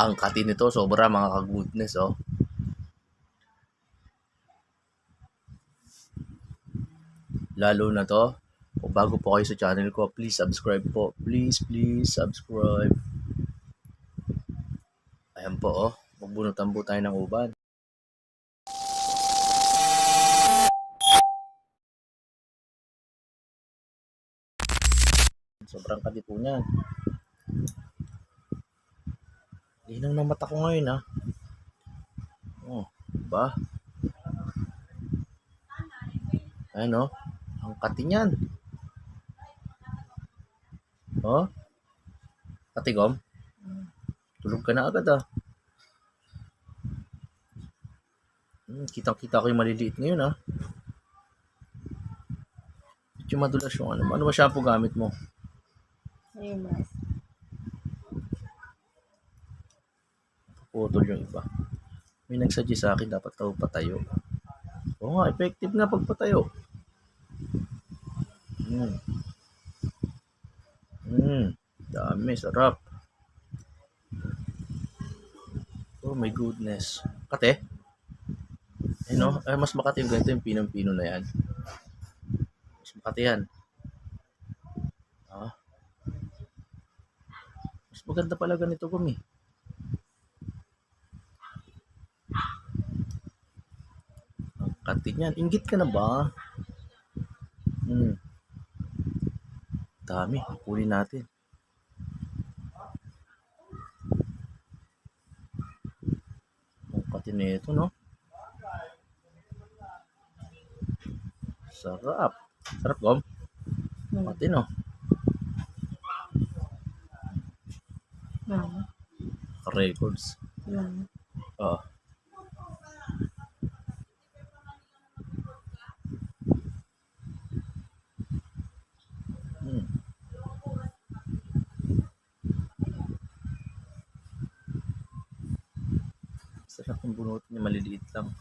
Ang kati nito sobra mga ka-goodness, oh. Lalo na to, kung bago po kayo sa channel ko, please subscribe po. Please subscribe. Ayan po, oh. Magbunutan po tayo ng uban. Sobrang kati po niyan. Linaw ng mata ko ngayon, ha. Oh, diba? Ayan, oh. Ang kati niyan. Oh. Katigom. Tulog ka na agad, ah. Kitang-kita ko yung maliliit ngayon, ah. Medyo madulas yung ano. Ano ba shampoo gamit mo? Ayun. Putol yung iba. May nagsuggest sa akin dapat daw patayo. Oo nga, effective nga pagpatayo. Dami, sarap. Oh my goodness. Kate? Eh no, mas makati yung ganito yung pinong-pino na yan. Mas makati yan. Ah. Mas maganda pala ganito gumi. Ang kati niyan. Inggit ka na ba? Dami. Kunin natin. Ang kati nito, no? Sarap. Sarap, Gom. Kati, no? Records. Oh. Sarap yung bunot niya, maliliit lang.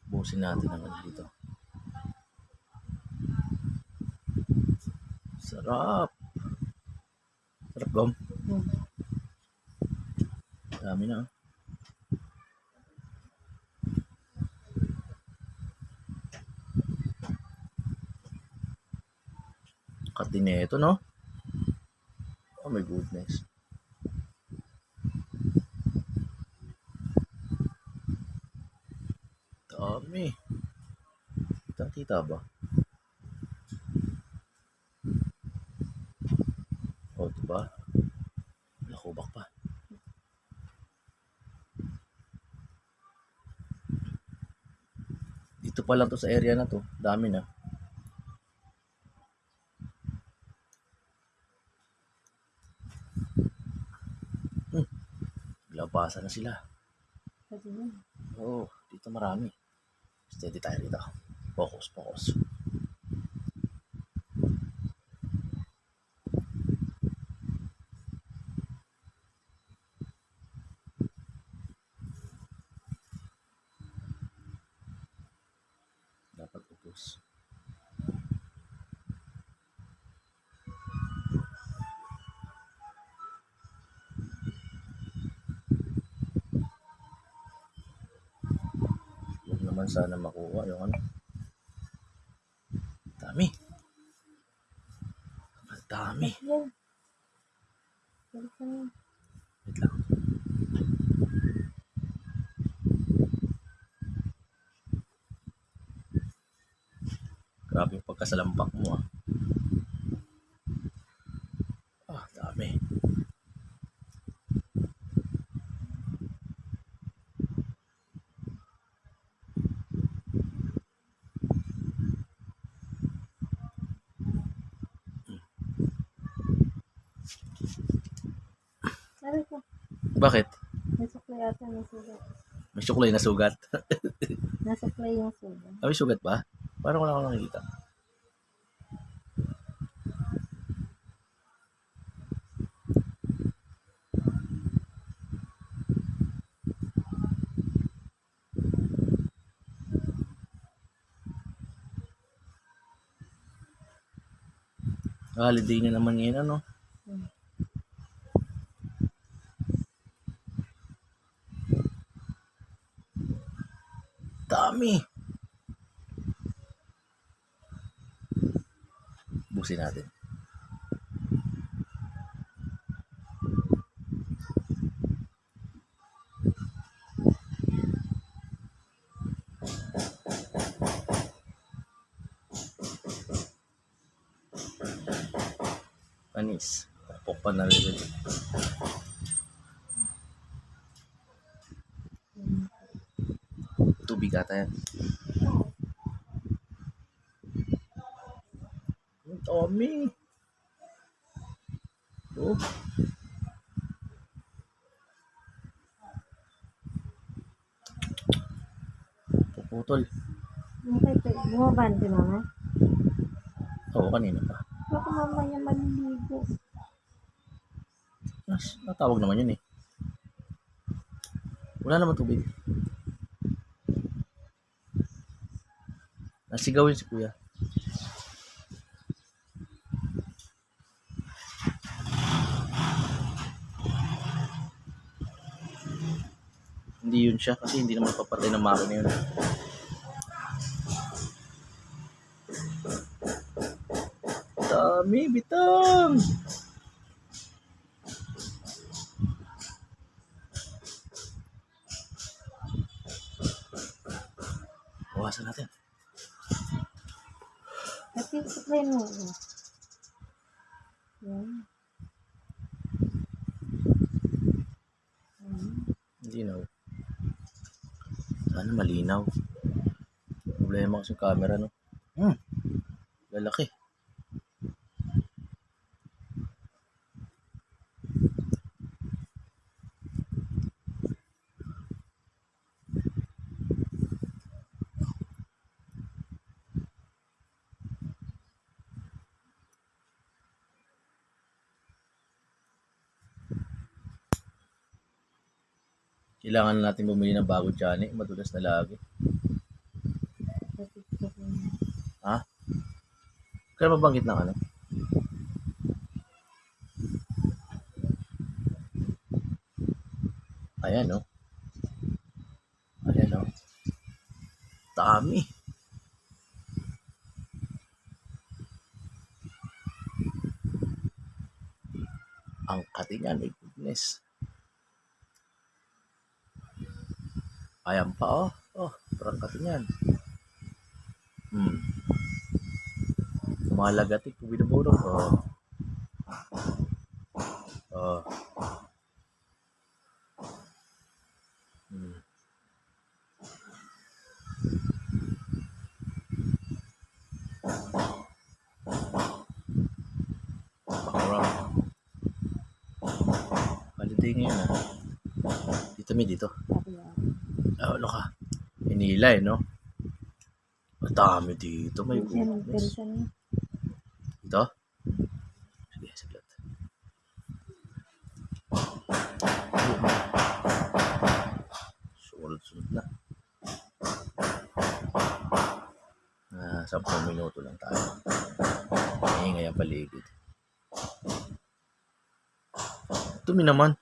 Busin natin naman dito. Sarap. Sarap, Gom. Dami na. Kati nito, no? Oh my goodness. Dami. Kita ba? Oh, diba? Nakubak pa. Dito pa lang to sa area na to. Dami na. Labasan na sila. Oo, dito marami. Steady tayo dito. Focus. Dapat ubos. Huwag naman sana makuha yung ano. Dami. Dami. Wait lang. Grabe yung pagkasalampak mo, ah. Dami. Bakit? May suklay ata ng sugat. May suklay na sugat. Nasuklay yung sugat. May sugat ba? Parang wala akong nakikita. Holiday na naman ngayon, ano? Hmm. Dami. Busin natin. Panis. Tapok pa na rin. Hmm. Tubig ata yan. Ang dami. Oh. Puputol. Okay, bumaba na si mama. Oo, kanina pa. Baka mamaya maliligo. Natawag naman yun eh. Wala naman tubig. Nasigawin si kuya. Hindi yun siya kasi hindi naman papatay ng makina yun. Dami, bitang! Bawasan natin. Kasi supply mo. Yan. Malinaw. Sana malinaw. Problema kasi yung camera, no? Lalaki. Kailangan na natin bumili ng bago dyan eh. Madulas na lagi. Kasi supply mo. Ha? Kaya mabanggit ng ano? Ayan, no? Ayan, no? Dami. Ang katingan, my goodness. Ayan pa, oh. Oh, parang katingan. Mga lagatik, binubulong. Oh. Oh. Background. Holiday ngayon, ah. Dito. Sabi yan. Ano ka? Manila, eh, no? Ang dami dito, my Yan, goodness. pension mo. Ito? Sige, saglit. Sunod na. 10 minuto lang tayo. Ingay ang paligid. Dumi naman.